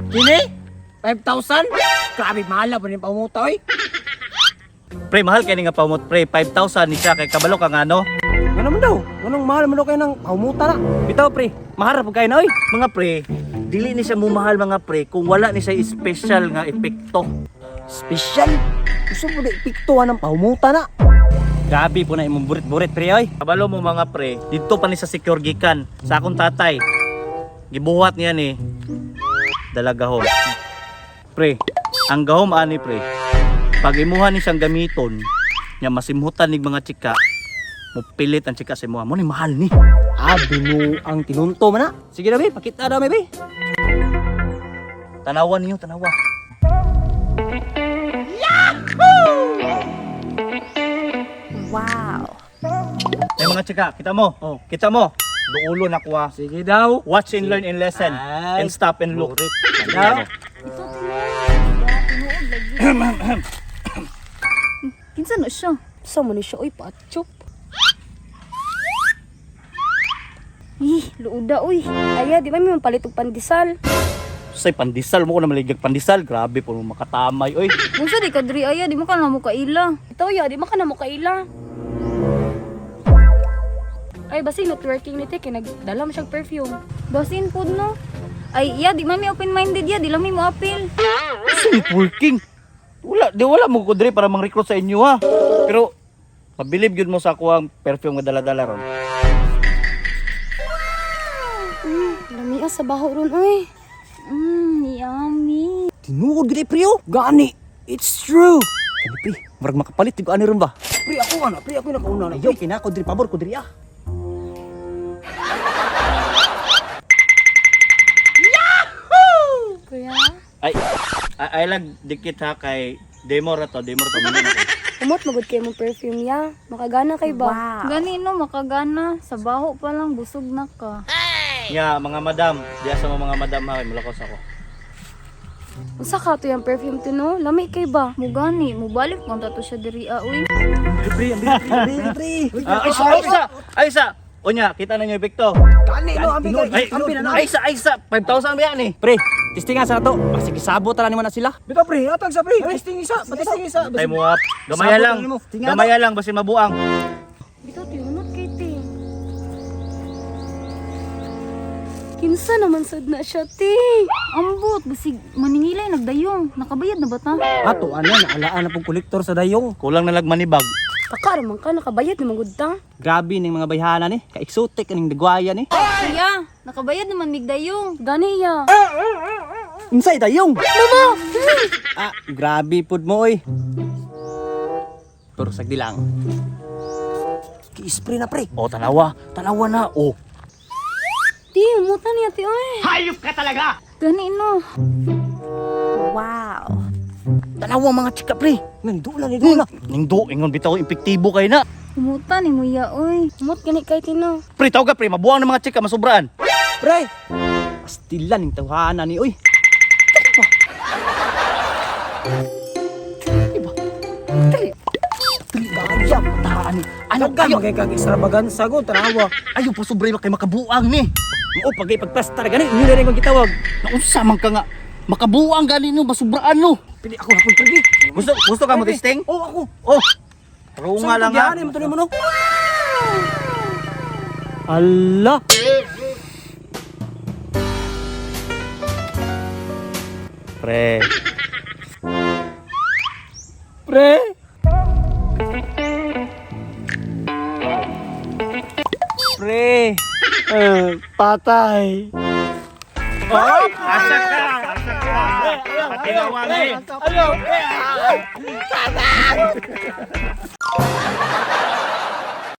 Kini? 5,000? Grabe, mahal na po ni paumuta, oy. Pre, mahal kaya nga paumot, pre. 5,000 ni siya kay kabalo ka nga no. Ano man daw? Anong mahal man daw kayo ng paumuta na? Bitaw, pre. Maharap po kayo na, oy. Mga pre, dili ni siya mumahal mga pre kung wala ni siya special nga epekto. Special? Gusto mo na ipiktuhan ng paumuta na? Gabi po na imong burit-burit, pre, oy. Kabalo mo mga pre, dito pa ni sa secure gikan sa akong tatay. Gibuhat niya ni dalagahom. Pre, ang gahom ani pre. Pag imuha ni siyang gamiton, nya masimhutan nig mga chika, mupilit ang chika sa imuha. Mo ni mahal ni. Abi mo ang tinunto man na. Sige na, be. Pakita daw, be. Tanawan niyo, tanawa. Wow. Ay mga chika, kita mo. Oh. Kita mo. Duulo na kuha. Sige daw. Watch and learn and lesson. Ay. And stop and look. Daw. Ito tinuod lagi. Kinsa na siya? Sa man siya oy patchop. Luuda oy. Aya, di ba may mapalit og pandesal? Say pandesal mo ko na maligag pandesal. Grabe po makatamay oy. Unsa di ka diri aya, di mo ka na mo kaila. Ito ya, di mo ka na mo kaila. Ay, basin networking nito kay nagdala mo siyang perfume. Basin pud no. Ay, iya, di man may open-minded ya, di lang may mo appeal. Networking. Wala mo ko diri para mang-recruit sa inyo ha. Pero mabilib gyud mo sa ako ang perfume nga dala-dala ron. Lami sa baho ron oy. Yummy. Tinuod gid priyo. Gani. It's true. Kani pre, murag makapalit tigo ani ron ba? Pri ako ana, pri ako nakauna na. Ayo kina ko diri pabor ko diri ah. Kuya, Ay lang dikit ha kay demo ra to muna ako. umot magud kay mo perfume ya. Makagana kay ba? Gani no, makagana. Sa baho pa lang busog na ka. Ya, mga madam, diya sa mga madam ha, mulakos ako. Usa ka to yung perfume to no? Lami kay ba? Mugani, mubalik man to siya diri uy. Pri, pri. Aysa. Onya, kita na niyo epekto. Gani no, ambi kay. Ambi na na. Aysa, 5,000 ba yan eh. Pre, testingan sa to. Basta kisabot ra nimo na sila. Bitaw pre, atag sa pre. Testing isa, testing isa. Time mo up. Gamaya lang. Gamaya lang basi mabuang. Bitaw ti umot kay ti. Kinsa naman sad na siya ti. Ambot, basig maningilay nagdayong. Nakabayad na ba ta? Ato ana naalaan na pong kolektor sa dayong. Kulang na lagmanibag. Taka raman ka, nakabayad naman gud ta. Grabe ning mga bayhana ni, ka-exotic ning dagwaya ni. Kuya, nakabayad naman migdayong. Gani ya. Unsay dayong? Mama. Grabe pud mo oy. Pero sagdi lang. Ki-spray na pre. Oh, tanawa na. Oh. Ti, umutan niya ti oy. Hayop ka talaga. Gani no. Wow. Tanawa mga chika pre. Nandula ni dula. Ningdo, ingon bitaw epektibo kay na. Umutan ni Muya oy. Umot gani kay tino. Pre, tawag ka pre, mabuang ng mga chika masubraan. Pre. Pastilan ning tawhana ni oy. Gaya patahan. Ano ka magkag extravaganza go tanawa. Ayaw pa sobray kay makabuang ni. Oo pagay pagpasta gani inyo na rin kong gitawag. Naunsa man ka nga makabuang gani no masubraan no. Pili ako na pud pre. Gusto ka mo testing? Oo ako. Oh. Pero nga lang ha. Ano mo tuloy mo no? Allah. Pre. Pre. Pre. Patay. Asa ka. Patinawang eh. Ano?